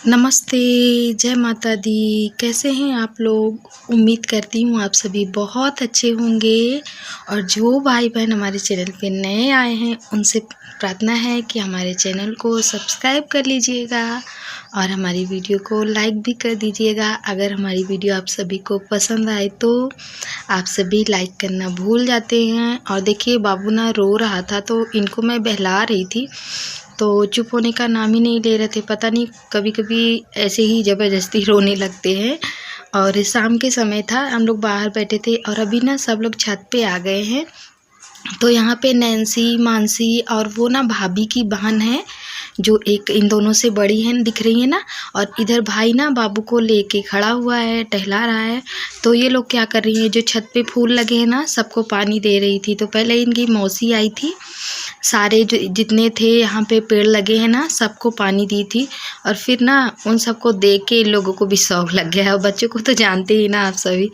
नमस्ते, जय माता दी। कैसे हैं आप लोग? उम्मीद करती हूँ आप सभी बहुत अच्छे होंगे। और जो भाई-बहन हमारे चैनल पे नए आए हैं, उनसे प्रार्थना है कि हमारे चैनल को सब्सक्राइब कर लीजिएगा और हमारी वीडियो को लाइक भी कर दीजिएगा। अगर हमारी वीडियो आप सभी को पसंद आए तो आप सभी लाइक करना भूल जाते हैं। और देखिए बाबू ना रो रहा था, तो इनको मैं बहला रही थी, तो चुप होने का नाम ही नहीं ले रहे थे। पता नहीं कभी-कभी ऐसे ही ज़बरदस्ती रोने लगते हैं। और शाम के समय था, हम लोग बाहर बैठे थे और अभी ना सब लोग छत पे आ गए हैं। तो यहाँ पे नैन्सी, मानसी और वो ना भाभी की बहन है, जो एक इन दोनों से बड़ी है, दिख रही है ना। और इधर भाई ना बाबू को लेके खड़ा हुआ है, टहला रहा है। तो ये लोग क्या कर रही हैं, जो छत पे फूल लगे हैं ना, सबको पानी दे रही थी। तो पहले इनकी मौसी आई थी, सारे जो जितने थे यहाँ पे पेड़ लगे हैं ना, सबको पानी दी थी। और फिर ना उन सबको देख के इन लोगों को भी शौक लग गया है। और बच्चों को तो जानते ही ना आप सभी,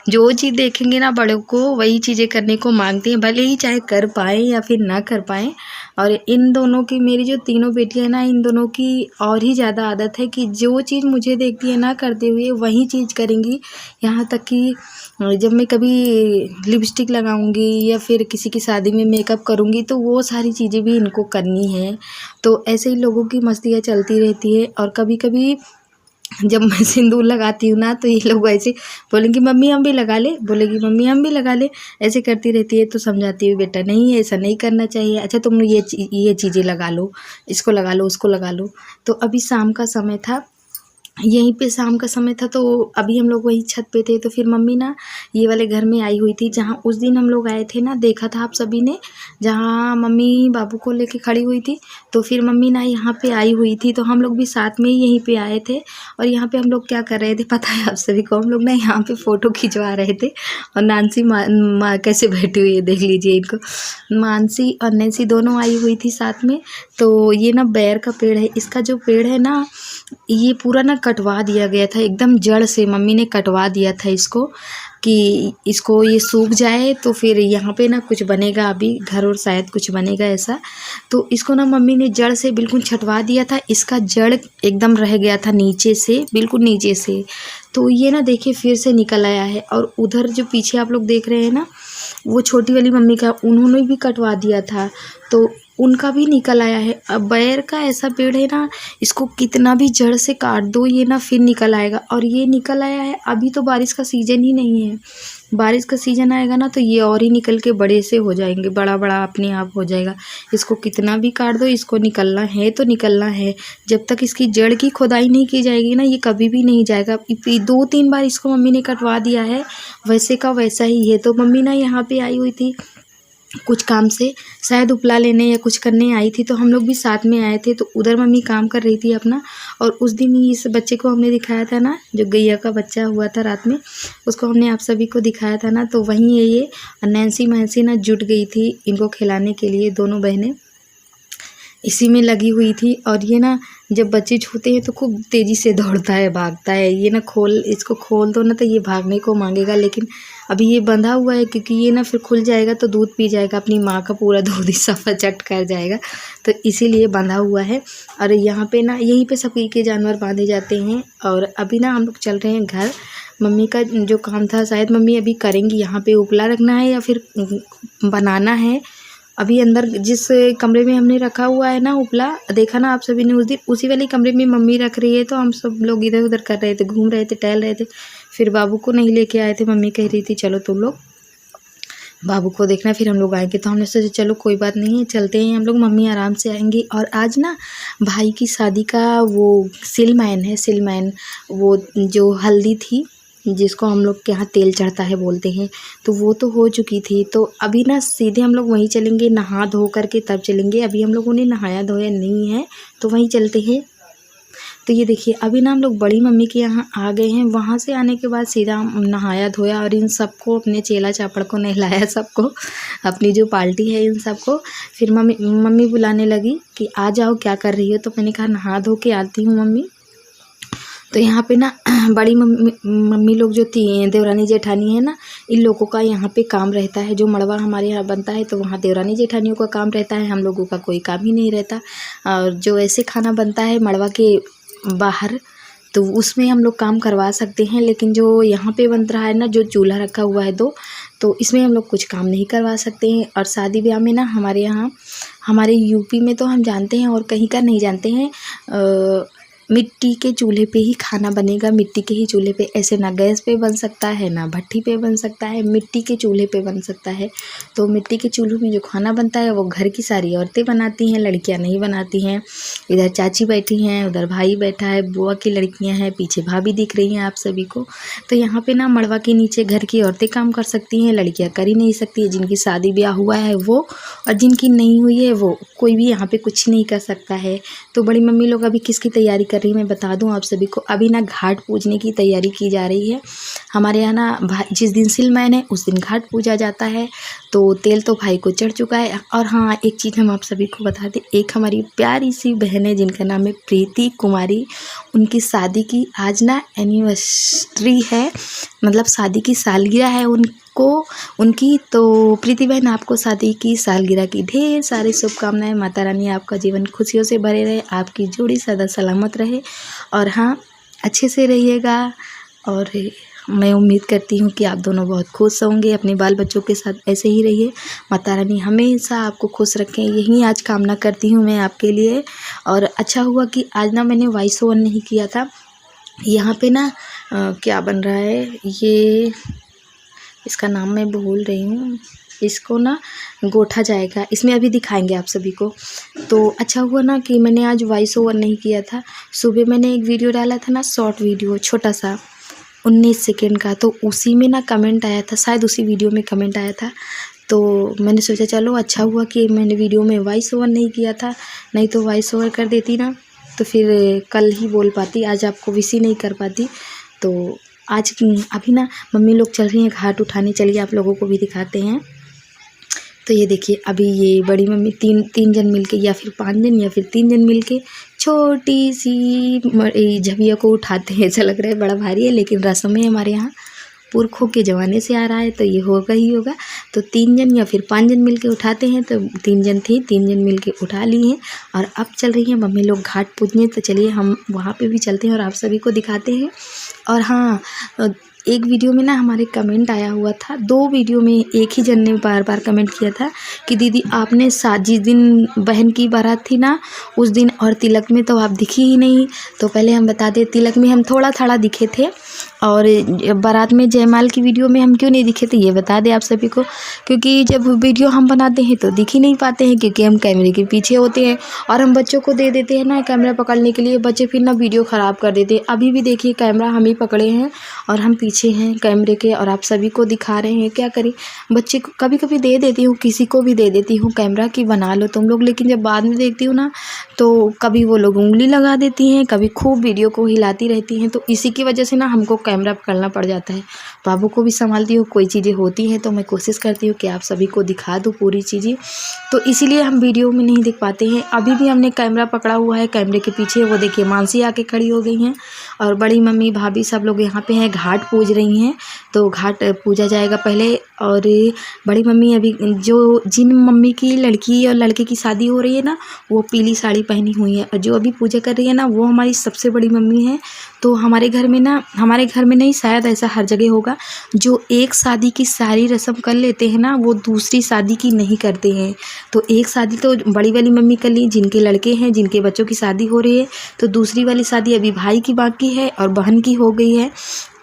जो चीज़ देखेंगे ना बड़ों को, वही चीज़ें करने को मांगते हैं, भले ही चाहे कर पाएँ या फिर ना कर पाएँ। और इन दोनों की, मेरी जो तीनों बेटियां हैं ना, इन दोनों की और ही ज़्यादा आदत है कि जो चीज़ मुझे देखती है ना करते हुए, वही चीज़ करेंगी। यहाँ तक कि जब मैं कभी लिपस्टिक लगाऊंगी या फिर किसी की शादी में मेकअप करूंगी, तो वो सारी चीज़ें भी इनको करनी है। तो ऐसे ही लोगों की मस्तियाँ चलती रहती है। और कभी कभी जब मैं सिंदूर लगाती हूँ ना, तो ये लोग ऐसे बोलेंगे मम्मी हम भी लगा ले, बोलेगी मम्मी हम भी लगा ले, ऐसे करती रहती है। तो समझाती हूँ बेटा नहीं, ऐसा नहीं करना चाहिए। अच्छा तुम ये चीज़ें लगा लो, इसको लगा लो, उसको लगा लो। तो अभी शाम का समय था, यहीं पे शाम का समय था, तो अभी हम लोग वही छत पे थे। तो फिर मम्मी ना ये वाले घर में आई हुई थी, जहाँ उस दिन हम लोग आए थे ना, देखा था आप सभी ने, जहाँ मम्मी बाबू को लेके खड़ी हुई थी। तो फिर मम्मी ना यहाँ पे आई हुई थी, तो हम लोग भी साथ में ही यहीं पे आए थे। और यहाँ पे हम लोग क्या कर रहे थे पता है आप सभी को? हम लोग ना यहाँ पे फ़ोटो खिंचवा रहे थे। और नानसी माँ कैसे बैठी हुई है देख लीजिए इनको। मानसी और नैन्सी दोनों आई हुई थी साथ में। तो ये ना बेर का पेड़ है, इसका जो पेड़ है ना, ये पूरा ना कटवा दिया गया था, एकदम जड़ से मम्मी ने कटवा दिया था इसको, कि इसको ये सूख जाए तो फिर यहाँ पे ना कुछ बनेगा, अभी घर और शायद कुछ बनेगा ऐसा। तो इसको ना मम्मी ने जड़ से बिल्कुल छटवा दिया था, इसका जड़ एकदम रह गया था नीचे से, बिल्कुल नीचे से। तो ये ना देखिए फिर से निकल आया है। और उधर जो पीछे आप लोग देख रहे हैं ना, वो छोटी वाली मम्मी का, उन्होंने भी कटवा दिया था, तो उनका भी निकल आया है। अब बेर का ऐसा पेड़ है ना, इसको कितना भी जड़ से काट दो, ये ना फिर निकल आएगा। और ये निकल आया है, अभी तो बारिश का सीज़न ही नहीं है। बारिश का सीज़न आएगा ना, तो ये और ही निकल के बड़े से हो जाएंगे, बड़ा बड़ा अपने आप हो जाएगा। इसको कितना भी काट दो, इसको निकलना है तो निकलना है। जब तक इसकी जड़ की खुदाई नहीं की जाएगी ना, ये कभी भी नहीं जाएगा। 2-3 बार इसको मम्मी ने कटवा दिया है, वैसे का वैसा ही है। तो मम्मी ना यहाँ पे आई हुई थी कुछ काम से, शायद उपला लेने या कुछ करने आई थी, तो हम लोग भी साथ में आए थे। तो उधर मम्मी काम कर रही थी अपना। और उस दिन ही इस बच्चे को हमने दिखाया था ना, जो गैया का बच्चा हुआ था रात में, उसको हमने आप सभी को दिखाया था ना। तो वहीं है ये। और नैन्सी महसी ना जुट गई थी इनको खिलाने के लिए, दोनों बहनें इसी में लगी हुई थी। और ये ना जब बच्चे छूते हैं तो खूब तेज़ी से दौड़ता है, भागता है। ये ना इसको खोल दो ना, तो ये भागने को मांगेगा, लेकिन अभी ये बंधा हुआ है, क्योंकि ये ना फिर खुल जाएगा तो दूध पी जाएगा, अपनी माँ का पूरा दूध ही सफाचट कर जाएगा, तो इसीलिए बंधा हुआ है। और यहाँ पे ना यहीं पे सभी के जानवर बांधे जाते हैं। और अभी ना हम लोग चल रहे हैं घर। मम्मी का जो काम था शायद मम्मी अभी करेंगी, यहाँ पे उपला रखना है या फिर बनाना है। अभी अंदर जिस कमरे में हमने रखा हुआ है ना उपला, देखा ना आप सभी ने उस दिन, उसी वाले कमरे में मम्मी रख रही है। तो हम सब लोग इधर उधर कर रहे थे, घूम रहे थे, टहल रहे थे। फिर बाबू को नहीं लेके आए थे, मम्मी कह रही थी चलो तुम लोग बाबू को देखना, फिर हम लोग आएंगे। तो हमने सोचा चलो कोई बात नहीं है, चलते हैं हम लोग, मम्मी आराम से आएंगी। और आज ना भाई की शादी का वो सिलमैन है, सिलमैन, वो जो हल्दी थी जिसको हम लोग के यहाँ तेल चढ़ता है बोलते हैं, तो वो तो हो चुकी थी। तो अभी ना सीधे हम लोग वहीं चलेंगे, नहा धो करके तब चलेंगे। अभी हम लोगों ने नहाया धोया नहीं है, तो वहीं चलते हैं। तो ये देखिए अभी ना हम लोग बड़ी मम्मी के यहाँ आ गए हैं। वहाँ से आने के बाद सीधा नहाया धोया और इन सबको, अपने चेला चापड़ को नहलाया, सबको, अपनी जो पार्टी है इन सबको। फिर मम्मी बुलाने लगी कि आ जाओ, क्या कर रही हो? तो मैंने कहा नहा धो के आती हूँ मम्मी। तो यहाँ पे ना बड़ी मम्मी लोग जो थी, देवरानी जेठानी है ना, इन लोगों का यहाँ पे काम रहता है। जो मड़वा हमारे यहाँ बनता है, तो वहाँ देवरानी जेठानियों का काम रहता है, हम लोगों का कोई काम ही नहीं रहता। और जो ऐसे खाना बनता है मड़वा के बाहर, तो उसमें हम लोग काम करवा सकते हैं। लेकिन जो यहाँ पे बन रहा है ना, जो चूल्हा रखा हुआ है दो, तो इसमें हम लोग कुछ काम नहीं करवा सकते हैं। और शादी ब्याह में ना हमारे यहाँ, हमारे यूपी में तो हम जानते हैं और कहीं का नहीं जानते हैं, मिट्टी के चूल्हे पे ही खाना बनेगा, मिट्टी के ही चूल्हे पे। ऐसे ना गैस पे बन सकता है, ना भट्ठी पे बन सकता है, मिट्टी के चूल्हे पे बन सकता है। तो मिट्टी के चूल्हे में जो खाना बनता है वो घर की सारी औरतें बनाती हैं, लड़कियां नहीं बनाती हैं। इधर चाची बैठी हैं, उधर भाई बैठा है, बुआ की लड़कियां हैं, पीछे भाभी दिख रही हैं आप सभी को। तो यहाँ पे ना मड़वा के नीचे घर की औरतें काम कर सकती हैं, लड़कियाँ कर ही नहीं सकती। जिनकी शादी ब्याह हुआ है वो, और जिनकी नहीं हुई है वो, कोई भी यहाँ पे कुछ नहीं कर सकता है। तो बड़ी मम्मी लोग अभी किसकी तैयारी कर रही है मैं बता दूं आप सभी को। अभी ना घाट पूजने की तैयारी की जा रही है। हमारे यहाँ ना जिस दिन सिलमैन है उस दिन घाट पूजा जाता है। तो तेल तो भाई को चढ़ चुका है। और हाँ, एक चीज़ हम आप सभी को बता दें, एक हमारी प्यारी सी बहन है जिनका नाम है प्रीति कुमारी। उनकी शादी की आज ना एनिवर्सरी है, मतलब शादी की सालगिरह है उनकी। तो प्रीति बहन, आपको शादी की सालगिरह की ढेर सारी शुभकामनाएं। माता रानी आपका जीवन खुशियों से भरे रहे, आपकी जोड़ी सदा सलामत रहे, और हाँ, अच्छे से रहिएगा। और मैं उम्मीद करती हूँ कि आप दोनों बहुत खुश होंगे, अपने बाल बच्चों के साथ ऐसे ही रहिए। माता रानी हमेशा आपको खुश रखें, यही आज कामना करती हूँ मैं आपके लिए। और अच्छा हुआ कि आज ना मैंने वॉइस ओवर नहीं किया था। यहाँ पे ना क्या बन रहा है, ये इसका नाम मैं भूल रही हूँ, इसको ना गोठा जाएगा, इसमें अभी दिखाएंगे आप सभी को। तो अच्छा हुआ ना कि मैंने आज वॉइस ओवर नहीं किया था। सुबह मैंने एक वीडियो डाला था ना, शॉर्ट वीडियो, छोटा सा 19 सेकेंड का, तो उसी में ना कमेंट आया था, शायद उसी वीडियो में कमेंट आया था। तो मैंने सोचा चलो अच्छा हुआ कि मैंने वीडियो में वॉइस ओवर नहीं किया था, नहीं तो वॉइस ओवर कर देती ना तो फिर कल ही बोल पाती, आज आपको विश ही नहीं कर पाती। तो आज अभी ना मम्मी लोग चल रही हैं घाट उठाने, चलिए आप लोगों को भी दिखाते हैं। तो ये देखिए, अभी ये बड़ी मम्मी तीन जन मिलके, या फिर 5 जन, या फिर 3 जन मिलके छोटी सी झबिया को उठाते हैं। ऐसा लग रहा है बड़ा भारी है, लेकिन रस्म है हमारे यहाँ, पुरखों के ज़माने से आ रहा है, तो ये होगा ही होगा। तो 3 जन या फिर 5 जन मिलके उठाते हैं। तो 3 जन थी, 3 जन मिलके उठा ली हैं। और अब चल रही हैं मम्मी लोग घाट पूजने। तो चलिए हम वहाँ पे भी चलते हैं और आप सभी को दिखाते हैं। और हाँ, एक वीडियो में ना हमारे कमेंट आया हुआ था, 2 वीडियो में एक ही जन ने बार बार कमेंट किया था कि दीदी आपने जिस दिन बहन की बारात थी ना उस दिन, और तिलक में तो आप दिखी ही नहीं। तो पहले हम बता दें, तिलक में हम थोड़ा थोड़ा दिखे थे, और बारात में जयमाल की वीडियो में हम क्यों नहीं दिखे थे ये बता दें आप सभी को। क्योंकि जब वीडियो हम बनाते हैं तो दिख ही नहीं पाते हैं, क्योंकि हम कैमरे के पीछे होते हैं, और हम बच्चों को दे देते हैं ना कैमरा पकड़ने के लिए, बच्चे फिर ना वीडियो ख़राब कर देते हैं। अभी भी देखिए कैमरा हम ही पकड़े हैं और हम पीछे हैं कैमरे के, और आप सभी को दिखा रहे हैं। क्या करें, बच्चे को कभी कभी दे देती हूँ, किसी को भी दे देती हूँ कैमरा कि बना लो तुम लोग, लेकिन जब बाद में देखती हूँ ना तो कभी वो लोग उंगली लगा देती हैं, कभी खूब वीडियो को हिलाती रहती हैं। तो इसी की वजह से ना हमको कैमरा पकड़ना पड़ जाता है। बाबू को भी संभालती हूँ, कोई चीज़ें होती हैं तो मैं कोशिश करती हूँ कि आप सभी को दिखा दूँ पूरी चीज़ें, तो इसीलिए हम वीडियो में नहीं दिख पाते हैं। अभी भी हमने कैमरा पकड़ा हुआ है, कैमरे के पीछे वो देखिए मानसी आके खड़ी हो गई हैं, और बड़ी मम्मी भाभी सब लोग यहाँ पे हैं, घाट पूज रही हैं। तो घाट पूजा जाएगा पहले। और बड़ी मम्मी अभी जिन मम्मी की लड़की और लड़के की शादी हो रही है ना, वो पीली साड़ी पहनी हुई है, और जो अभी पूजा कर रही है ना वो हमारी सबसे बड़ी मम्मी है। तो हमारे घर में नहीं, शायद ऐसा हर जगह होगा, जो एक शादी की सारी रस्म कर लेते हैं ना वो दूसरी शादी की नहीं करते हैं। तो एक शादी तो बड़ी वाली मम्मी कर ली, जिनके लड़के हैं, जिनके बच्चों की शादी हो रही है, तो दूसरी वाली शादी अभी भाई की बाकी है और बहन की हो गई है।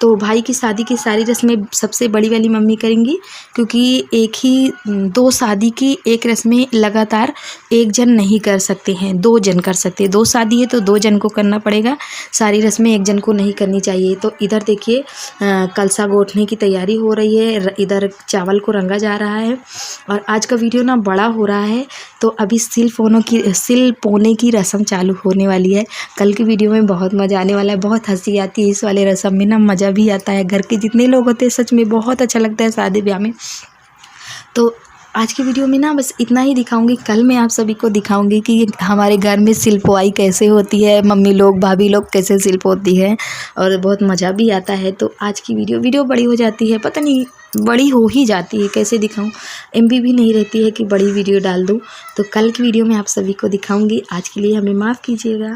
तो भाई की शादी की सारी रस्में सबसे बड़ी वाली मम्मी करेंगी, क्योंकि 2 शादी की एक रस्में लगातार एक जन नहीं कर सकते हैं, 2 जन कर सकते हैं। 2 शादी है तो 2 जन को करना पड़ेगा, सारी रस्में एक जन को नहीं करनी चाहिए। तो इधर देखिए कलसा गोठने की तैयारी हो रही है, इधर चावल को रंगा जा रहा है। और आज का वीडियो ना बड़ा हो रहा है, तो अभी सिल पोने की रस्म चालू होने वाली है। कल की वीडियो में बहुत मज़ा आने वाला है, बहुत हंसी आती है इस वाले रस्म में ना, मज़ा भी आता है। घर के जितने लोग होते हैं सच में बहुत अच्छा लगता है शादी ब्याह में। तो आज की वीडियो में ना बस इतना ही दिखाऊंगी। कल मैं आप सभी को दिखाऊंगी कि हमारे घर में शिल्पवाई कैसे होती है, मम्मी लोग भाभी लोग कैसे शिल्प होती है, और बहुत मज़ा भी आता है। तो आज की वीडियो बड़ी हो जाती है, पता नहीं बड़ी हो ही जाती है, कैसे दिखाऊं, MB भी नहीं रहती है कि बड़ी वीडियो डाल दूं। तो कल की वीडियो में आप सभी को दिखाऊंगी। आज के लिए हमें माफ़ कीजिएगा।